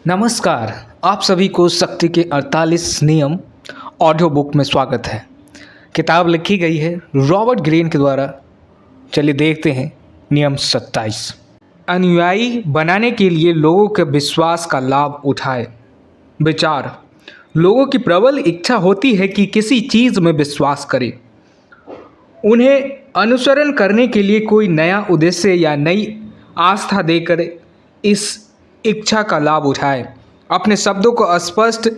नमस्कार। आप सभी को शक्ति के 48 नियम ऑडियो बुक में स्वागत है। किताब लिखी गई है रॉबर्ट ग्रीन के द्वारा। चलिए देखते हैं नियम 27। अनुयायी बनाने के लिए लोगों के विश्वास का लाभ उठाए। विचार: लोगों की प्रबल इच्छा होती है कि किसी चीज़ में विश्वास करें। उन्हें अनुसरण करने के लिए कोई नया उद्देश्य या नई आस्था देकर इस इच्छा का लाभ उठाए। अपने शब्दों को स्पष्ट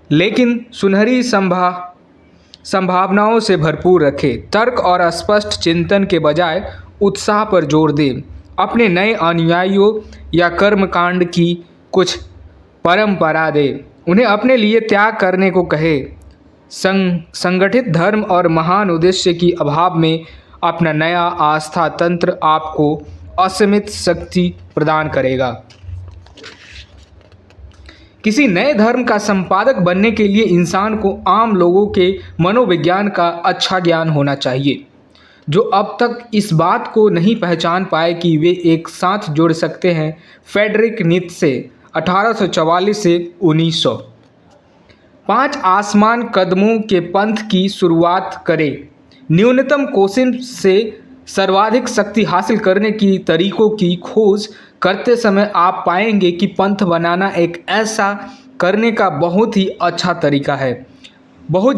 लेकिन सुनहरी संभावनाओं से भरपूर रखें। तर्क और स्पष्ट चिंतन के बजाय उत्साह पर जोर दें। अपने नए अनुयायियों या कर्मकांड की कुछ परंपरा दें। उन्हें अपने लिए त्याग करने को कहे। संगठित धर्म और महान उद्देश्य की अभाव में अपना नया आस्था तंत्र आपको असीमित शक्ति प्रदान करेगा। किसी नए धर्म का संपादक बनने के लिए इंसान को आम लोगों के मनोविज्ञान का अच्छा ज्ञान होना चाहिए, जो अब तक इस बात को नहीं पहचान पाए कि वे एक साथ जुड़ सकते हैं। फ्रेडरिक नीत्शे 1844 से 1900। 5 आसान कदमों के पंथ की शुरुआत करें। न्यूनतम कोशिश से सर्वाधिक शक्ति हासिल करने की तरीकों की खोज करते समय आप पाएंगे कि पंथ बनाना एक ऐसा करने का बहुत ही अच्छा तरीका है। बहुत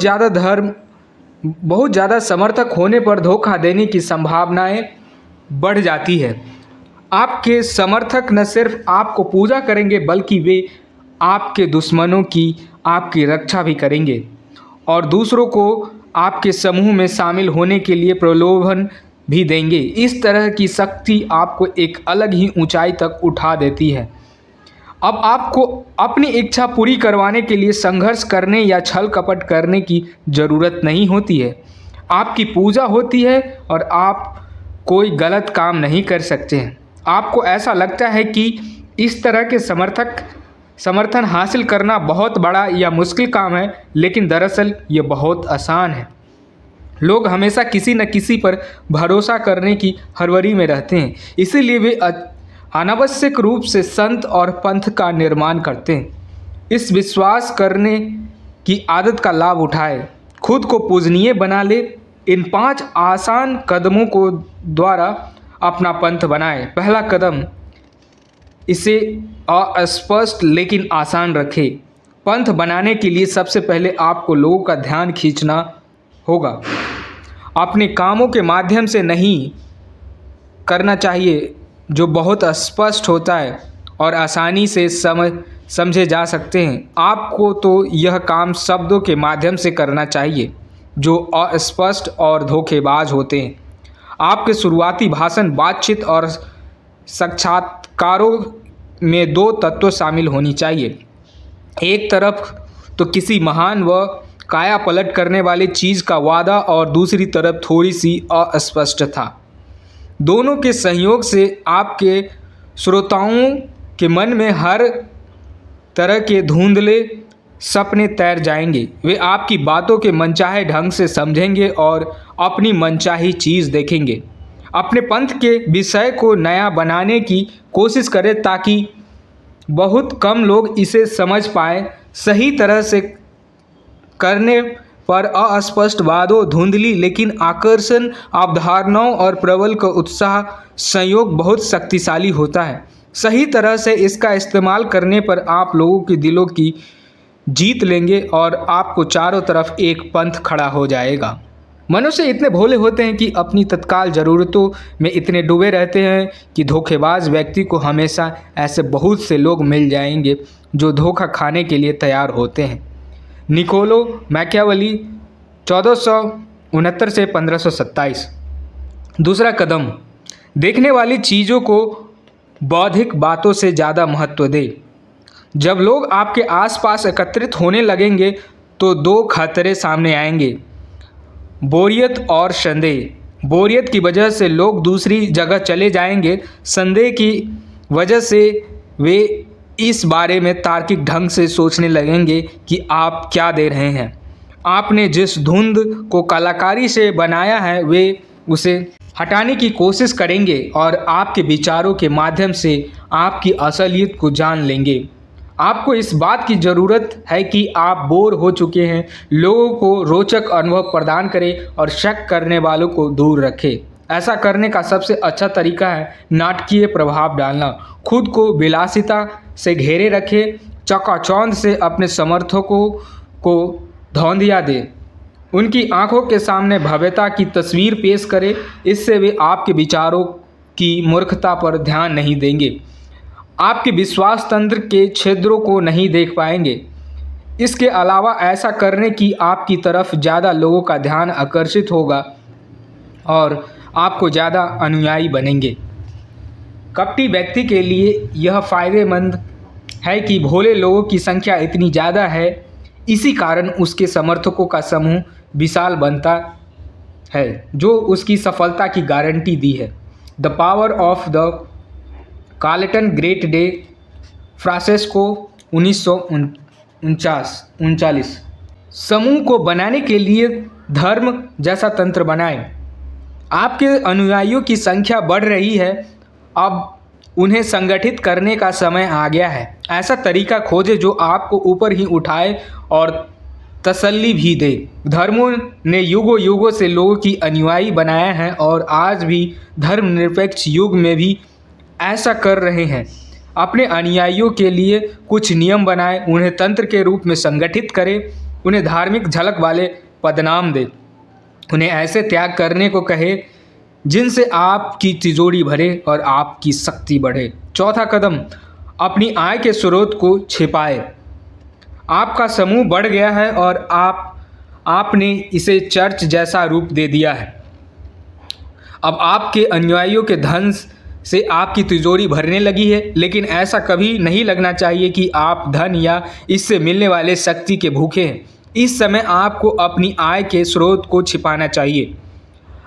ज़्यादा समर्थक होने पर धोखा देने की संभावनाएं बढ़ जाती है। आपके समर्थक न सिर्फ आपको पूजा करेंगे बल्कि वे आपके दुश्मनों की आपकी रक्षा भी करेंगे और दूसरों को आपके समूह में शामिल होने के लिए प्रलोभन भी देंगे। इस तरह की शक्ति आपको एक अलग ही ऊंचाई तक उठा देती है। अब आपको अपनी इच्छा पूरी करवाने के लिए संघर्ष करने या छल कपट करने की ज़रूरत नहीं होती है। आपकी पूजा होती है और आप कोई गलत काम नहीं कर सकते हैं। आपको ऐसा लगता है कि इस तरह के समर्थन हासिल करना बहुत बड़ा या मुश्किल काम है, लेकिन दरअसल ये बहुत आसान है। लोग हमेशा किसी न किसी पर भरोसा करने की हड़बड़ी में रहते हैं, इसीलिए वे अनावश्यक रूप से संत और पंथ का निर्माण करते हैं। इस विश्वास करने की आदत का लाभ उठाए। खुद को पूजनीय बना ले। इन 5 आसान कदमों को द्वारा अपना पंथ बनाएं। पहला कदम, इसे अस्पष्ट लेकिन आसान रखें। पंथ बनाने के लिए सबसे पहले आपको लोगों का ध्यान खींचना होगा। अपने कामों के माध्यम से नहीं करना चाहिए, जो बहुत स्पष्ट होता है और आसानी से समझे जा सकते हैं। आपको तो यह काम शब्दों के माध्यम से करना चाहिए, जो अस्पष्ट और धोखेबाज होते हैं। आपके शुरुआती भाषण, बातचीत और साक्षात्कारों में 2 तत्व शामिल होनी चाहिए। एक तरफ तो किसी महान व काया पलट करने वाली चीज़ का वादा और दूसरी तरफ थोड़ी सी अस्पष्टता। दोनों के संयोग से आपके श्रोताओं के मन में हर तरह के धुंधले सपने तैर जाएंगे। वे आपकी बातों के मनचाहे ढंग से समझेंगे और अपनी मनचाही चीज़ देखेंगे। अपने पंथ के विषय को नया बनाने की कोशिश करें ताकि बहुत कम लोग इसे समझ पाएँ। सही तरह से करने पर अस्पष्ट वादों, धुंधली लेकिन आकर्षण अवधारणाओं और प्रबल का उत्साह संयोग बहुत शक्तिशाली होता है। सही तरह से इसका इस्तेमाल करने पर आप लोगों के दिलों की जीत लेंगे और आपको चारों तरफ एक पंथ खड़ा हो जाएगा। मनुष्य इतने भोले होते हैं कि अपनी तत्काल ज़रूरतों में इतने डूबे रहते हैं कि धोखेबाज व्यक्ति को हमेशा ऐसे बहुत से लोग मिल जाएंगे जो धोखा खाने के लिए तैयार होते हैं। निकोलो मैकियावेली 1469 से 1527। दूसरा कदम, देखने वाली चीज़ों को बौद्धिक बातों से ज़्यादा महत्व दें। जब लोग आपके आसपास एकत्रित होने लगेंगे तो 2 खतरे सामने आएंगे, बोरियत और संदेह। बोरियत की वजह से लोग दूसरी जगह चले जाएंगे। संदेह की वजह से वे इस बारे में तार्किक ढंग से सोचने लगेंगे कि आप क्या दे रहे हैं। आपने जिस धुंध को कलाकारी से बनाया है वे उसे हटाने की कोशिश करेंगे और आपके विचारों के माध्यम से आपकी असलियत को जान लेंगे। आपको इस बात की ज़रूरत है कि आप बोर हो चुके हैं, लोगों को रोचक अनुभव प्रदान करें और शक करने वालों को दूर रखें। ऐसा करने का सबसे अच्छा तरीका है नाटकीय प्रभाव डालना। खुद को विलासिता से घेरे रखें, चकाचौंध से अपने समर्थकों को धौंधिया दें, उनकी आंखों के सामने भव्यता की तस्वीर पेश करें। इससे वे आपके विचारों की मूर्खता पर ध्यान नहीं देंगे, आपके विश्वास तंत्र के छिद्रों को नहीं देख पाएंगे। इसके अलावा ऐसा करने की आपकी तरफ ज़्यादा लोगों का ध्यान आकर्षित होगा और आपको ज़्यादा अनुयायी बनेंगे। कपटी व्यक्ति के लिए यह फ़ायदेमंद है कि भोले लोगों की संख्या इतनी ज़्यादा है, इसी कारण उसके समर्थकों का समूह विशाल बनता है, जो उसकी सफलता की गारंटी दी है। The power of the Carleton great day, Francesco 1939। समूह को बनाने के लिए धर्म जैसा तंत्र बनाएं। आपके अनुयायियों की संख्या बढ़ रही है, अब उन्हें संगठित करने का समय आ गया है। ऐसा तरीका खोजें जो आपको ऊपर ही उठाए और तसल्ली भी दे। धर्मों ने युगों युगों से लोगों की अनुयायी बनाया है और आज भी धर्मनिरपेक्ष युग में भी ऐसा कर रहे हैं। अपने अनुयायियों के लिए कुछ नियम बनाएं, उन्हें तंत्र के रूप में संगठित करें, उन्हें धार्मिक झलक वाले पदनाम दें, उन्हें ऐसे त्याग करने को कहें जिनसे आपकी तिजोरी भरे और आपकी शक्ति बढ़े। चौथा कदम, अपनी आय के स्रोत को छिपाएं। आपका समूह बढ़ गया है और आपने इसे चर्च जैसा रूप दे दिया है। अब आपके अनुयायियों के धन से आपकी तिजोरी भरने लगी है, लेकिन ऐसा कभी नहीं लगना चाहिए कि आप धन या इससे मिलने वाले शक्ति के भूखे हैं। इस समय आपको अपनी आय के स्रोत को छिपाना चाहिए।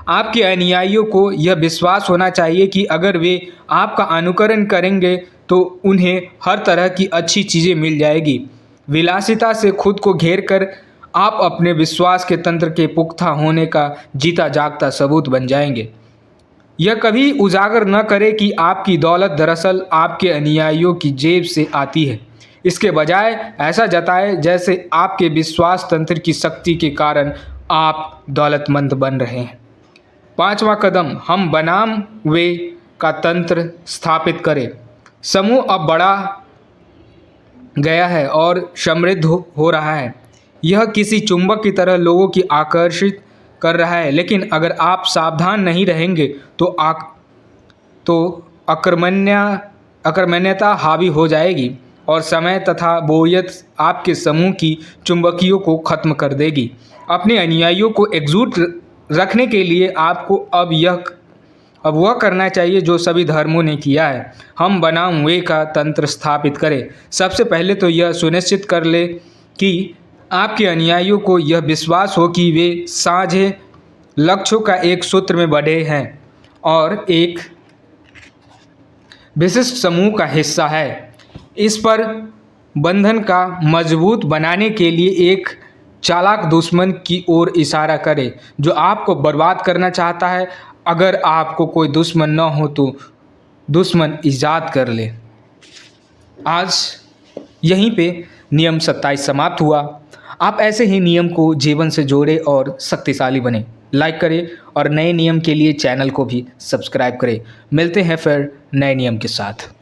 आपके अनुयायियों को यह विश्वास होना चाहिए कि अगर वे आपका अनुकरण करेंगे तो उन्हें हर तरह की अच्छी चीज़ें मिल जाएगी। विलासिता से खुद को घेर कर आप अपने विश्वास के तंत्र के पुख्ता होने का जीता जागता सबूत बन जाएंगे। यह कभी उजागर न करे कि आपकी दौलत दरअसल आपके अनुयायियों की जेब से आती है। इसके बजाय ऐसा जताए जैसे आपके विश्वास तंत्र की शक्ति के कारण आप दौलतमंद बन रहे हैं। पांचवा कदम, हम बनाम वे का तंत्र स्थापित करें। समूह अब बड़ा गया है और समृद्ध हो रहा है। यह किसी चुंबक की तरह लोगों की आकर्षित कर रहा है, लेकिन अगर आप सावधान नहीं रहेंगे तो अकर्मण्यता हावी हो जाएगी और समय तथा बोरियत आपके समूह की चुंबकियों को खत्म कर देगी। अपने अनुयायियों को एकजुट रखने के लिए आपको अब वह करना चाहिए जो सभी धर्मों ने किया है। हम बनाम वे का तंत्र स्थापित करें। सबसे पहले तो यह सुनिश्चित कर ले कि आपके अनुयायियों को यह विश्वास हो कि वे साझे लक्ष्यों का एक सूत्र में बंधे हैं और एक विशिष्ट समूह का हिस्सा है। इस पर बंधन का मजबूत बनाने के लिए एक चालाक दुश्मन की ओर इशारा करें जो आपको बर्बाद करना चाहता है। अगर आपको कोई दुश्मन न हो तो दुश्मन ईजाद कर ले। आज यहीं पे नियम 27 समाप्त हुआ। आप ऐसे ही नियम को जीवन से जोड़ें और शक्तिशाली बने। लाइक करें और नए नियम के लिए चैनल को भी सब्सक्राइब करें। मिलते हैं फिर नए नियम के साथ।